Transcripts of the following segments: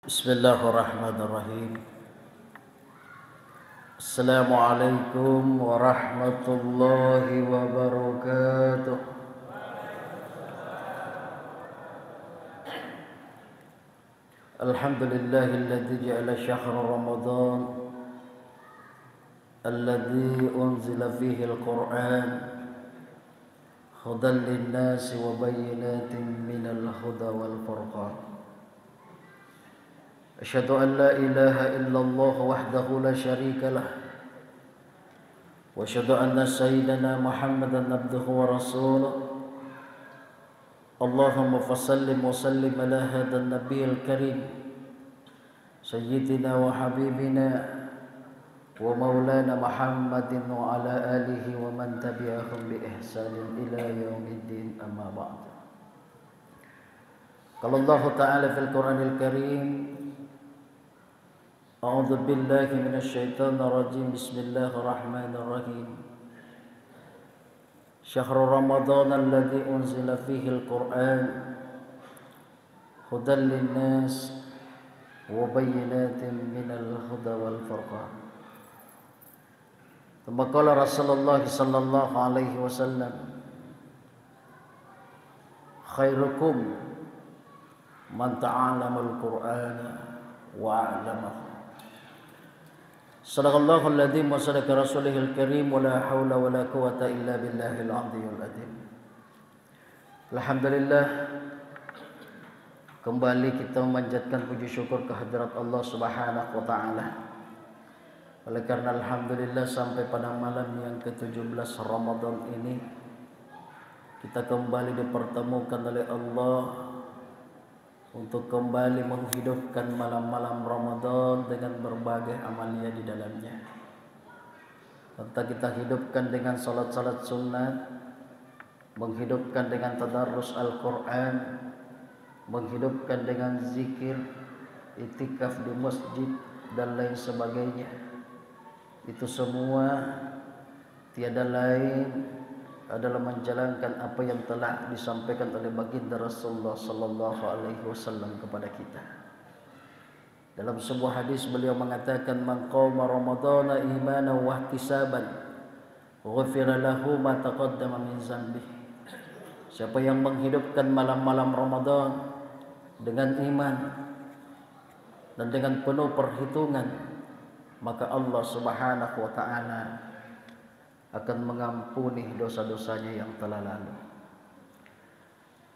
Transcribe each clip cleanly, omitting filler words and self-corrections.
Bismillahirrahmanirrahim. Assalamualaikum warahmatullahi wabarakatuh. Alhamdulillahilladzi ja'ala syahra Ramadan alladzi unzila fihi al-Qur'an hudan lin-nasi wa bayyinatin minal huda wal furqan. أشهد أن لا إله إلا الله وحده لا شريك له وأشهد أن سيدنا محمدا عبده ورسوله اللهم فصل وسلم على هذا النبي الكريم سيدنا وحبيبنا ومولانا محمد وعلى آله ومن تبعهم بإحسان إلى يوم الدين أما بعد. قال الله تعالى في القرآن الكريم أعوذ بالله من الشيطان الرجيم بسم الله الرحمن الرحيم شهر رمضان الذي أنزل فيه القرآن هدى للناس وبينات من الهدى والفرقان. ثم قال رسول الله صلى الله عليه وسلم خيركم من تعلم القرآن وأعلمه. Sadaqallahul adzim wa sadaqa rasulihil karim wa la haula wa la quwata illa billahil aliyyil adzim. Alhamdulillah, kembali kita memanjatkan puji syukur kehadirat Allah Subhanahu wa taala. Oleh karena alhamdulillah sampai pada malam yang ke-17 Ramadan ini kita kembali dipertemukan oleh Allah untuk kembali menghidupkan malam-malam Ramadan dengan berbagai amalia di dalamnya. Entah kita hidupkan dengan salat-salat sunnah, menghidupkan dengan tadarrus Al-Quran, menghidupkan dengan zikir, itikaf di masjid dan lain sebagainya. Itu semua tiada lain adalah menjalankan apa yang telah disampaikan oleh baginda Rasulullah sallallahu alaihi wasallam kepada kita. Dalam sebuah hadis beliau mengatakan man qama ramadhana imanan wa ihtisaban ghufira lahu ma taqaddama min dzambihi. Siapa yang menghidupkan malam-malam Ramadan dengan iman dan dengan penuh perhitungan, maka Allah Subhanahu wa taala akan mengampuni dosa-dosanya yang telah lalu.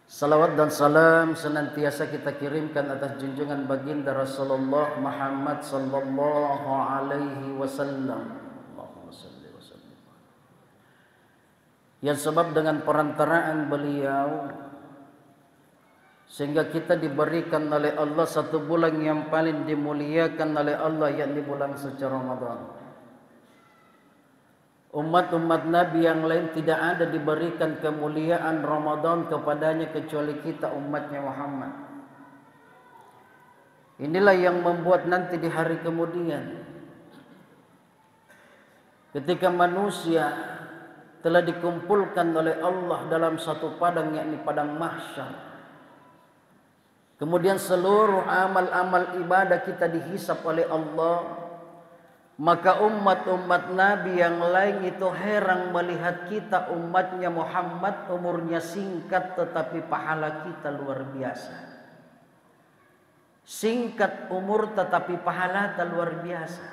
Salawat dan salam senantiasa kita kirimkan atas junjungan baginda Rasulullah Muhammad sallallahu alaihi wasallam. Allahumma shalli wa sallim. Yang sebab dengan perantaraan beliau sehingga kita diberikan oleh Allah satu bulan yang paling dimuliakan oleh Allah, yakni bulan suci Ramadan. Umat-umat Nabi yang lain tidak ada diberikan kemuliaan Ramadan kepadanya kecuali kita umatnya Muhammad. Inilah yang membuat nanti di hari kemudian ketika manusia telah dikumpulkan oleh Allah dalam satu padang, yakni padang mahsyar. Kemudian seluruh amal-amal ibadah kita dihisap oleh Allah. Maka umat-umat Nabi yang lain itu heran melihat kita umatnya Muhammad umurnya singkat tetapi pahala kita luar biasa. Singkat umur tetapi pahala kita luar biasa.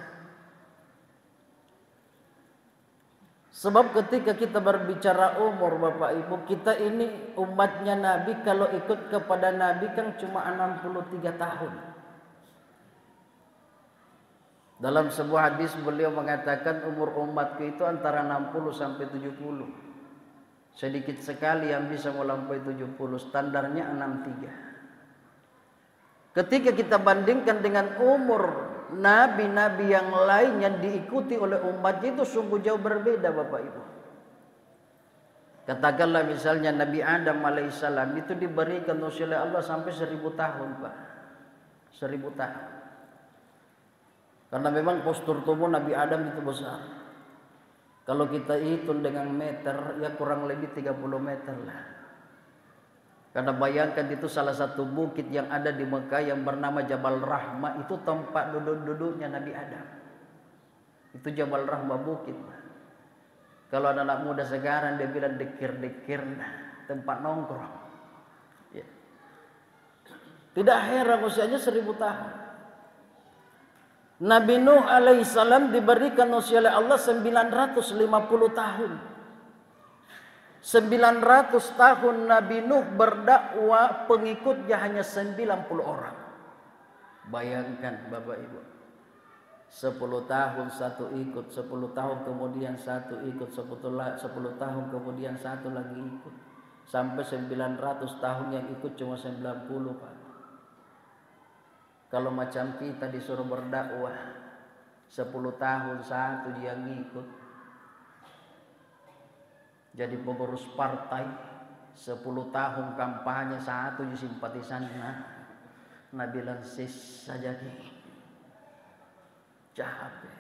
Sebab ketika kita berbicara umur Bapak Ibu, kita ini umatnya Nabi, kalau ikut kepada Nabi kan cuma 63 tahun. Dalam sebuah hadis beliau mengatakan umur umatku itu antara 60 sampai 70. Sedikit sekali yang bisa melampaui 70, standarnya 63. Ketika kita bandingkan dengan umur nabi-nabi yang lain yang diikuti oleh umatnya, itu sungguh jauh berbeda Bapak Ibu. Katakanlah misalnya Nabi Adam alaihissalam itu diberikan usia oleh Allah sampai 1000 tahun Pak. 1000 tahun. Karena memang postur tubuh Nabi Adam itu besar. Kalau kita hitung dengan meter, ya kurang lebih 30 meter lah. Karena bayangkan itu salah satu bukit yang ada di Mekah yang bernama Jabal Rahmah, itu tempat duduk-duduknya Nabi Adam. Itu Jabal Rahmah bukit. Kalau anak muda sekarang dia bilang dekir-dekir, tempat nongkrong. Ya. Tidak heran usianya 1000 tahun. Nabi Nuh alaihissalam diberikan usia oleh Allah 950 tahun. 900 tahun Nabi Nuh berdakwah, pengikutnya hanya 90 orang. Bayangkan Bapak Ibu, 10 tahun satu ikut, 10 tahun kemudian satu ikut, 10 tahun kemudian satu lagi ikut, sampai 900 tahun yang ikut cuma 90 Pak. Kalau macam kita disuruh berdakwah 10 tahun satu dia ngikut, jadi pengurus partai 10 tahun kampanye satu di simpatisannya, Nabi lansis saja capek.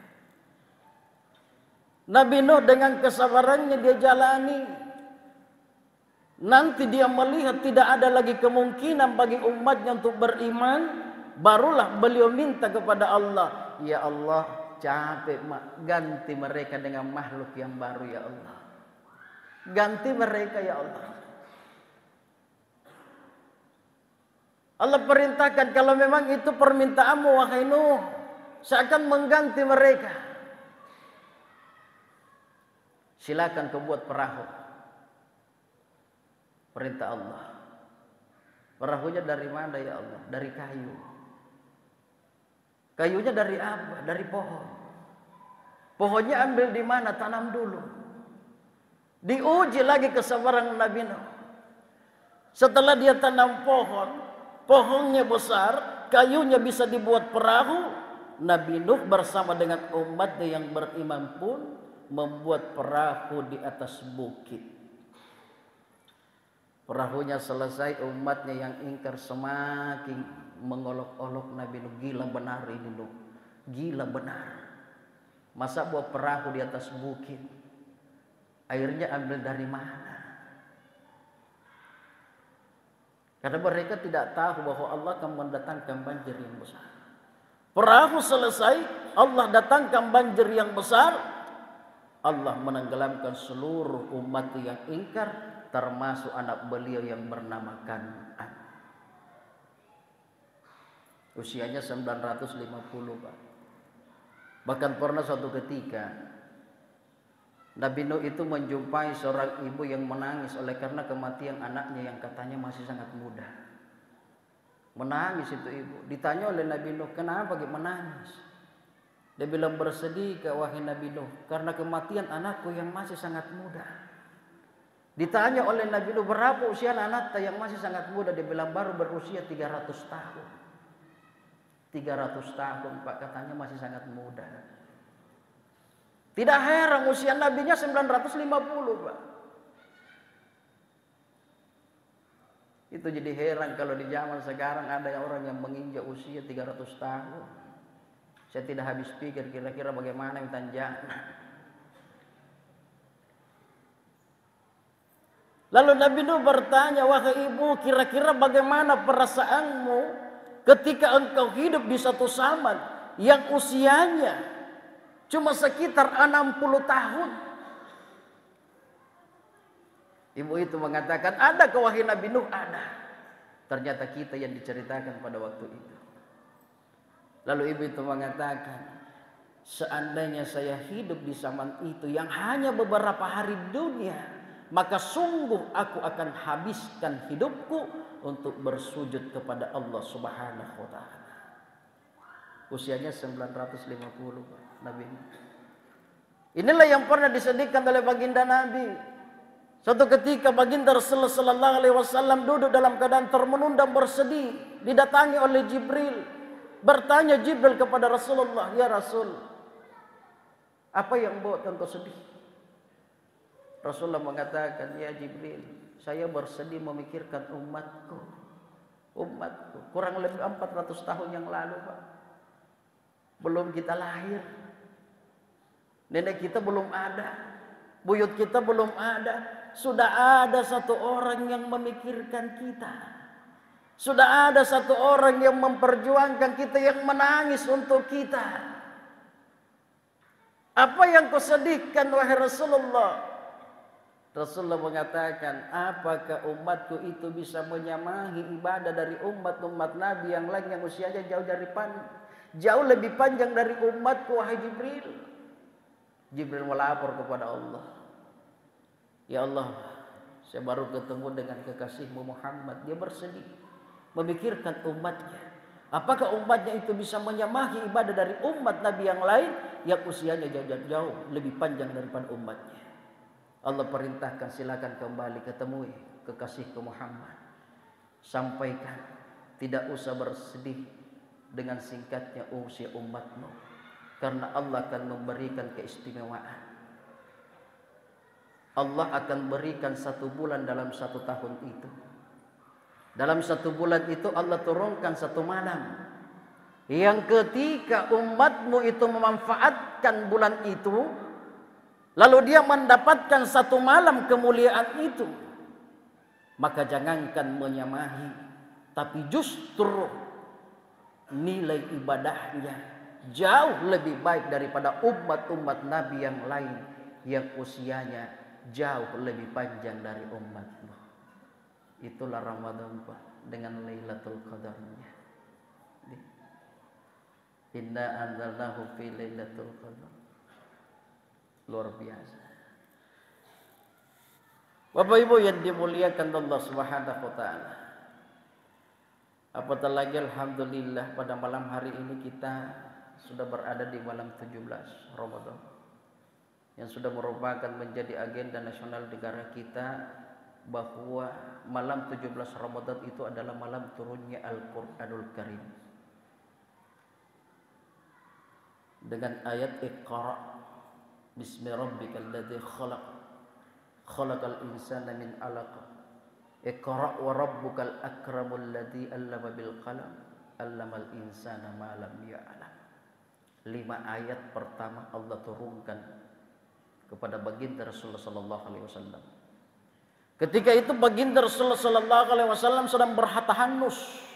Nabi Nuh dengan kesabarannya dia jalani. Nanti dia melihat tidak ada lagi kemungkinan bagi umatnya untuk beriman, barulah beliau minta kepada Allah, ya Allah capek ganti mereka dengan makhluk yang baru ya Allah. Ganti mereka ya Allah. Allah perintahkan, kalau memang itu permintaanmu wahai Nuh, saya akan mengganti mereka. Silakan kau buat perahu. Perintah Allah. Perahunya dari mana ya Allah? Dari kayu. Kayunya dari apa? Dari pohon. Pohonnya ambil di mana? Tanam dulu. Diuji lagi kesabaran Nabi Nuh. Setelah dia tanam pohon, pohonnya besar, kayunya bisa dibuat perahu. Nabi Nuh bersama dengan umatnya yang beriman pun membuat perahu di atas bukit. Perahunya selesai, umatnya yang ingkar semakin mengolok-olok Nabi Nuh. Gila benar ini Nuh, gila benar. Masa buat perahu di atas bukit? Airnya ambil dari mana? Karena mereka tidak tahu bahwa Allah akan mendatangkan banjir yang besar. Perahu selesai, Allah datangkan banjir yang besar. Allah menenggelamkan seluruh umat yang ingkar, termasuk anak beliau yang bernama Kan'an. Usianya 950 Pak. Bahkan pernah suatu ketika Nabi Nuh itu menjumpai seorang ibu yang menangis oleh karena kematian anaknya yang katanya masih sangat muda. Menangis itu ibu. Ditanya oleh Nabi Nuh, kenapa dia menangis? Dia bilang, bersedih ke wahai Nabi Nuh, karena kematian anakku yang masih sangat muda. Ditanya oleh Nabi Nuh, berapa usia anak yang masih sangat muda? Dia bilang, baru berusia 300 tahun. 300 tahun Pak, katanya masih sangat muda. Tidak heran usia nabinya 950 Pak. Itu jadi heran kalau di zaman sekarang ada orang yang menginjak usia 300 tahun. Saya tidak habis pikir kira-kira bagaimana minta jangan. Lalu Nabi Nuh bertanya, wahai ibu, kira-kira bagaimana perasaanmu ketika engkau hidup di satu zaman yang usianya cuma sekitar 60 tahun. Ibu itu mengatakan, ada ke wahai Nabi Nuh? Ada. Ternyata kita yang diceritakan pada waktu itu. Lalu ibu itu mengatakan, seandainya saya hidup di zaman itu yang hanya beberapa hari dunia, maka sungguh aku akan habiskan hidupku untuk bersujud kepada Allah Subhanahu wa ta'ala. Usianya 950 Nabi. Inilah yang pernah disedihkan oleh baginda Nabi. Suatu ketika baginda Rasulullah sallallahu alaihi wasallam duduk dalam keadaan termenung dan bersedih, didatangi oleh Jibril. Bertanya Jibril kepada Rasulullah, ya Rasul, apa yang membuat engkau sedih? Rasulullah mengatakan, ya Jibril, saya bersedih memikirkan umatku. Umatku kurang lebih 400 tahun yang lalu Pak, belum kita lahir, nenek kita belum ada, buyut kita belum ada, sudah ada satu orang yang memikirkan kita. Sudah ada satu orang yang memperjuangkan kita, yang menangis untuk kita. Apa yang kau sedihkan wahai Rasulullah? Rasulullah mengatakan, apakah umatku itu bisa menyamahi ibadah dari umat-umat Nabi yang lain yang usianya jauh lebih panjang dari umatku wahai Jibril. Jibril melapor kepada Allah. Ya Allah, saya baru ketemu dengan kekasihmu Muhammad. Dia bersedih, memikirkan umatnya. Apakah umatnya itu bisa menyamahi ibadah dari umat Nabi yang lain yang usianya jauh lebih panjang daripada umatnya. Allah perintahkan, silakan kembali ketemui kekasihku Muhammad. Sampaikan, tidak usah bersedih dengan singkatnya usia umatmu, karena Allah akan memberikan keistimewaan. Allah akan berikan 1 bulan dalam 1 tahun itu. Dalam 1 bulan itu Allah turunkan 1 malam, yang ketika umatmu itu memanfaatkan bulan itu, lalu dia mendapatkan 1 malam kemuliaan itu, maka jangankan menyamahi, tapi justru nilai ibadahnya jauh lebih baik daripada umat-umat Nabi yang lain yang usianya jauh lebih panjang dari umatmu. Itulah Ramadan Pak, dengan Lailatul Qadarnya. Inna anzalnahu fi Lailatul Qadar. Luar biasa. Bapak Ibu yang dimuliakan Allah Subhanahu wa taala. Apatah lagi alhamdulillah pada malam hari ini kita sudah berada di malam 17 Ramadan, yang sudah merupakan menjadi agenda nasional negara kita, bahwa malam 17 Ramadan itu adalah malam turunnya Al-Qur'anul Karim. Dengan ayat Iqra bismi rabbikal ladzi khalaq khalaqal insana min 'alaq Iqra wa rabbukal akramul ladzi 'allama bil qalam 'allamal insana ma lam ya'lam. 5 ayat pertama Allah turunkan kepada baginda Rasulullah sallallahu alaihi wasallam. Ketika itu baginda Rasulullah sallallahu alaihi wasallam sedang bertahanus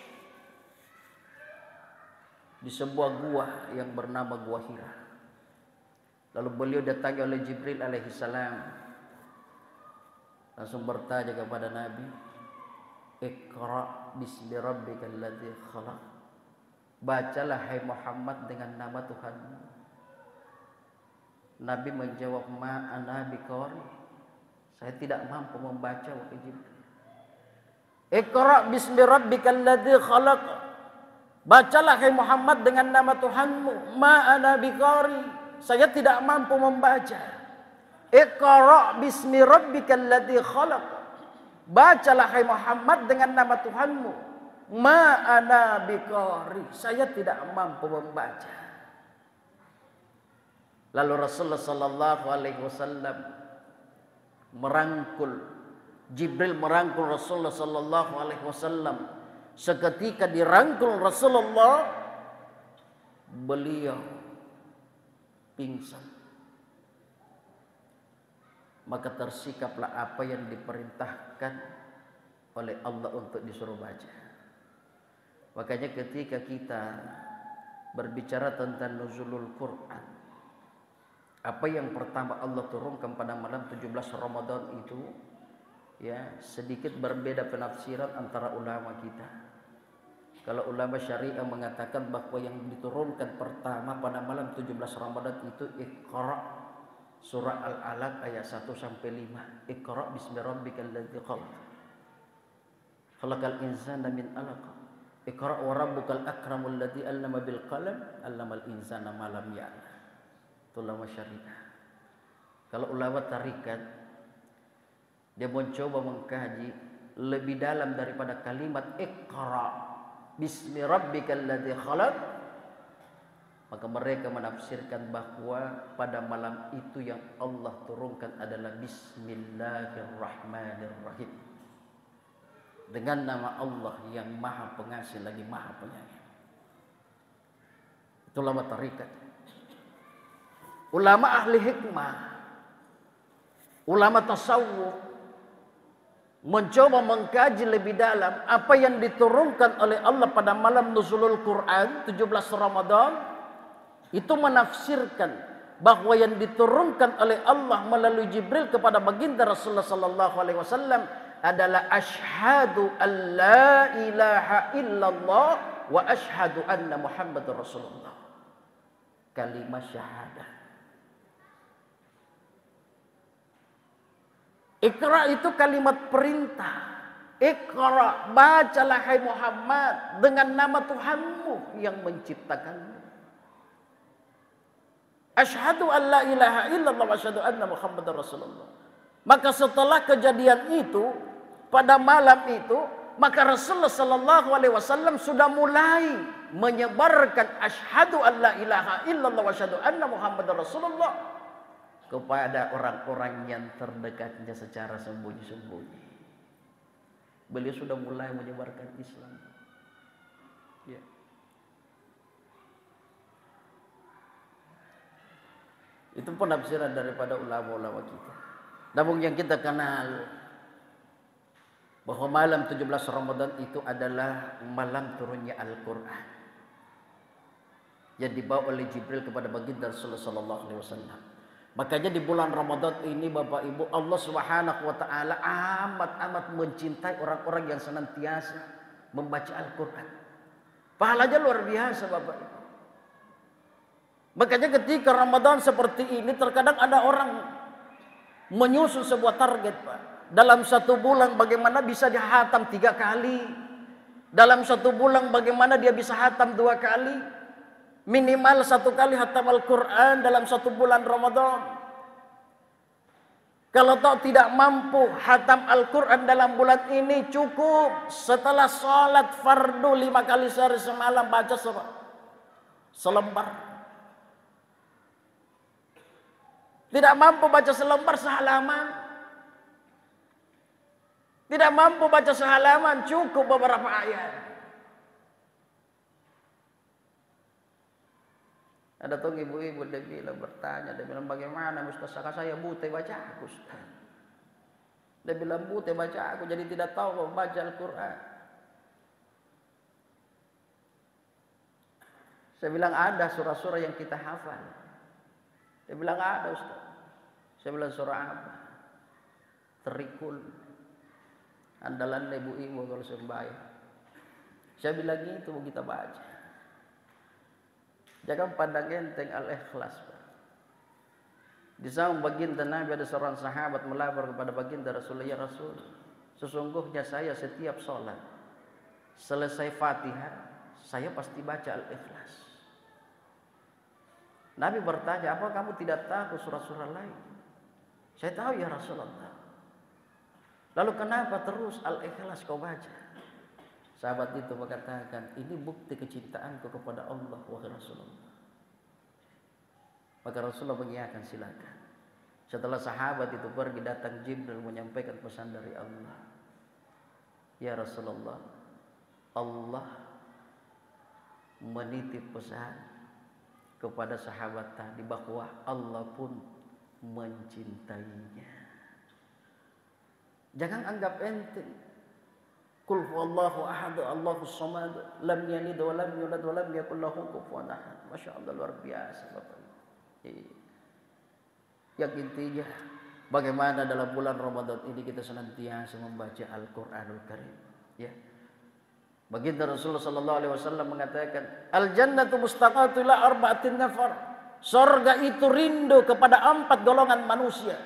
di sebuah gua yang bernama Gua Hira. Lalu beliau datangi oleh Jibril alaihi salam. Langsung bertanya kepada Nabi, Iqra bismi rabbikal ladzi khalaq. Bacalah hai Muhammad dengan nama Tuhanmu. Nabi menjawab, ma ana biqari. Saya tidak mampu membaca wahai Jibril. Iqra bismi rabbikal ladzi khalaq. Bacalah hai Muhammad dengan nama Tuhanmu. Ma ana biqari. Saya tidak mampu membaca. Iqra bismi rabbikal ladzi khalaq. Bacalah hai Muhammad dengan nama Tuhanmu. Ma ana biqari. Saya tidak mampu membaca. Lalu Rasulullah sallallahu alaihi wasallam merangkul, Jibril merangkul Rasulullah sallallahu alaihi wasallam. Seketika dirangkul Rasulullah, beliau pingsan. Maka tersikaplah apa yang diperintahkan oleh Allah untuk disuruh baca. Makanya ketika kita berbicara tentang nuzulul Quran, apa yang pertama Allah turunkan pada malam 17 Ramadan itu, ya, sedikit berbeda penafsiran antara ulama kita. Kalau ulama syariah mengatakan bahwa yang diturunkan pertama pada malam 17 Ramadan itu Iqra, surah Al-Alaq ayat 1 sampai 5. Iqra bismi rabbikal ladzi khalaq. Khalaqal insana min 'alaq. Iqra wa rabbukal akramul ladzi 'allama bil qalam 'allamal insana ma lam ya'lam. Itu ulama syariah. Kalau ulama tarikat, dia mencoba mengkaji lebih dalam daripada kalimat Iqra bismi rabbikal ladzi khalaq, maka mereka menafsirkan bahwa pada malam itu yang Allah turunkan adalah Bismillahirrahmanirrahim, dengan nama Allah yang Maha Pengasih lagi Maha Penyayang. Itu ulama tarikat. Ulama ahli hikmah, ulama tasawuf, mencoba mengkaji lebih dalam apa yang diturunkan oleh Allah pada malam nuzulul Quran 17 Ramadan, itu menafsirkan bahwa yang diturunkan oleh Allah melalui Jibril kepada baginda Rasulullah sallallahu alaihi wasallam adalah asyhadu an la ilaha illallah wa asyhadu anna Muhammadar Rasulullah. Kalimat syahadah. Iqra itu kalimat perintah. Iqra, bacalah hai Muhammad dengan nama Tuhanmu yang menciptakanmu. Asyhadu an la ilaha illallah wa asyhadu anna Muhammadar Rasulullah. Maka setelah kejadian itu, pada malam itu, maka Rasulullah sallallahu alaihi wasallam sudah mulai menyebarkan asyhadu an la ilaha illallah wa asyhadu anna Muhammadar Rasulullah kepada orang-orang yang terdekatnya secara sembunyi-sembunyi. Beliau sudah mulai menyebarkan Islam. Ya. Itu penafsiran daripada ulama-ulama kita. Namun yang kita kenal bahwa malam 17 Ramadan itu adalah malam turunnya Al-Quran yang dibawa oleh Jibril kepada baginda Rasulullah sallallahu alaihi wasallam. Makanya di bulan Ramadan ini Bapak Ibu, Allah Subhanahu wa taala amat mencintai orang-orang yang senantiasa membaca Al-Qur'an. Pahalanya luar biasa Bapak Ibu. Makanya ketika Ramadan seperti ini terkadang ada orang menyusun sebuah target, Pak. Dalam satu bulan bagaimana bisa dihatam 3 kali. Dalam satu bulan bagaimana dia bisa hatam 2 kali. Minimal 1 kali hatam Al-Quran dalam 1 bulan Ramadan. Kalau tidak mampu hatam Al-Quran dalam bulan ini, cukup setelah sholat fardu 5 kali sehari semalam baca selembar. Tidak mampu baca selembar, sehalaman. Tidak mampu baca sehalaman, cukup beberapa ayat. Ada tuh ibu-ibu dia bilang bertanya, dia bilang bagaimana Ustaz, saya buta baca aku Ustaz. Dia bilang buta baca aku, jadi tidak tahu baca Al-Quran. Saya bilang ada surah-surah yang kita hafal. Dia bilang ada Ustaz. Saya bilang surah apa? Terikul. Andalan ibu-ibu kalau sembahyang. Saya bilang gitu kita baca. Jangan pandang enteng Al-Ikhlas. Di zaman baginda Nabi ada seorang sahabat melapor kepada baginda Rasulullah, ya Rasul, sesungguhnya saya setiap sholat selesai Fatihah saya pasti baca Al-Ikhlas. Nabi bertanya, apa kamu tidak tahu surah-surah lain? Saya tahu ya Rasulullah. Lalu kenapa terus Al-Ikhlas kau baca? Sahabat itu mengatakan, ini bukti kecintaanku kepada Allah wahai Rasulullah. Maka Rasulullah mengiyakan, silakan. Setelah sahabat itu pergi, datang Jibril menyampaikan pesan dari Allah. Ya Rasulullah, Allah menitip pesan kepada sahabat tadi bahwa Allah pun mencintainya. Jangan anggap enteng. Qul huwallahu ahad, Allahus samad, lam yalid wa lam yulad wa lam yakul lahu kufuwan ahad. Masya Allah, luar biasa Bapak. Yang intinya bagaimana dalam bulan Ramadan ini kita senantiasa membaca Al-Qur'anul Karim, ya. Baginda Rasulullah sallallahu alaihi wasallam mengatakan, al-jannatu mustaqatu ila arba'atin nafar. Surga itu rindu kepada 4 golongan manusia.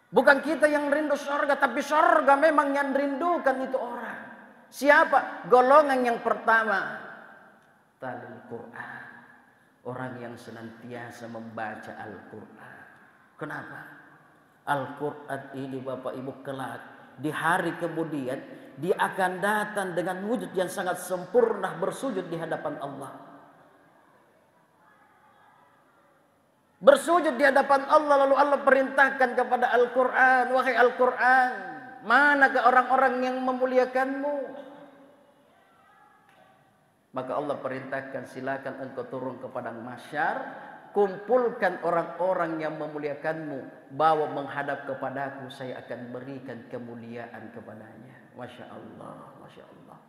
Bukan kita yang rindu surga, tapi surga memang yang rindukan itu orang. Siapa? Golongan yang pertama, talil Quran. Orang yang senantiasa membaca Al-Quran. Kenapa? Al-Quran ini Bapak Ibu kelak di hari kemudian dia akan datang dengan wujud yang sangat sempurna bersujud di hadapan Allah. Bersujud di hadapan Allah, lalu Allah perintahkan kepada Al-Quran, wahai Al-Quran, manakah orang-orang yang memuliakanmu? Maka Allah perintahkan, silakan engkau turun ke padang mahsyar, kumpulkan orang-orang yang memuliakanmu, bawa menghadap kepadaku, saya akan berikan kemuliaan kepadanya. Masya Allah, Masya Allah.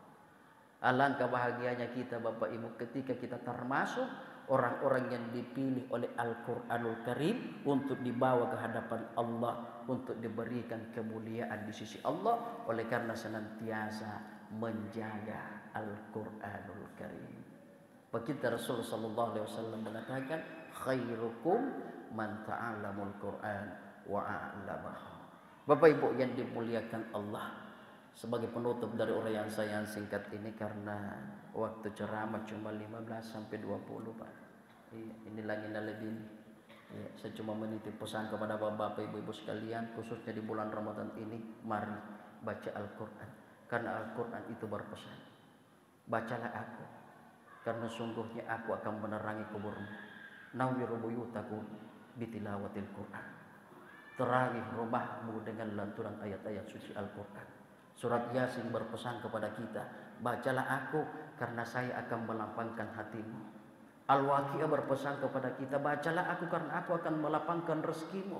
Alangkah bahagianya kita Bapak Ibu ketika kita termasuk orang-orang yang dipilih oleh Al-Quranul Karim untuk dibawa ke hadapan Allah, untuk diberikan kemuliaan di sisi Allah, oleh karena senantiasa menjaga Al-Quranul Karim. Baginda Rasul sallallahu alaihi wasallam mengatakan, khairukum man ta'allamul Qur'an wa 'allamahu. Bapak Ibu yang dimuliakan Allah, sebagai penutup dari uraian saya yang singkat ini, karena waktu ceramah cuma 15 sampai 20 Pak. Ini lagi lebih. Ya, saya cuma menitip pesan kepada Bapak Ibu sekalian, khususnya di bulan Ramadan ini, mari baca Al-Qur'an, karena Al-Qur'an itu berpesan. Bacalah aku, karena sungguhnya aku akan menerangi kuburmu. Nawwiru buyutakum bitilawatil Qur'an. Terangi rumahmu dengan lantunan ayat-ayat suci Al-Qur'an. Surat Yasin berpesan kepada kita, bacalah aku karena saya akan melapangkan hatimu. Al-Waqiah berpesan kepada kita, bacalah aku karena aku akan melapangkan rezekimu.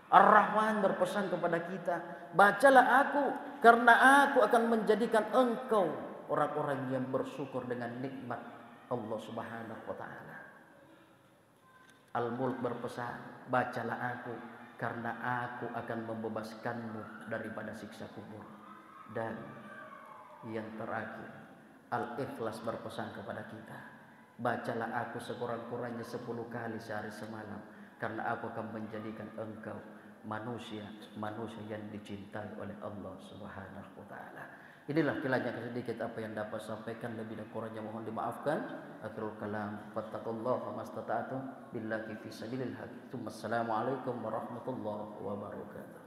Ar-Rahman berpesan kepada kita, bacalah aku karena aku akan menjadikan engkau orang-orang yang bersyukur dengan nikmat Allah Subhanahu wa taala. Al-Mulk berpesan, bacalah aku karena aku akan membebaskanmu daripada siksa kubur. Dan yang terakhir, Al-Ikhlas berpesan kepada kita, bacalah aku sekurang-kurangnya 10 kali sehari semalam, karena aku akan menjadikan engkau manusia yang dicintai oleh Allah Subhanahu wa taala. Inilah kiranya sedikit apa yang dapat sampaikan, lebih dan kurangnya mohon dimaafkan. Akhirul kalam, fattaqullaha mastata'tum billahi fi sabilil haq. Assalamualaikum warahmatullahi wabarakatuh.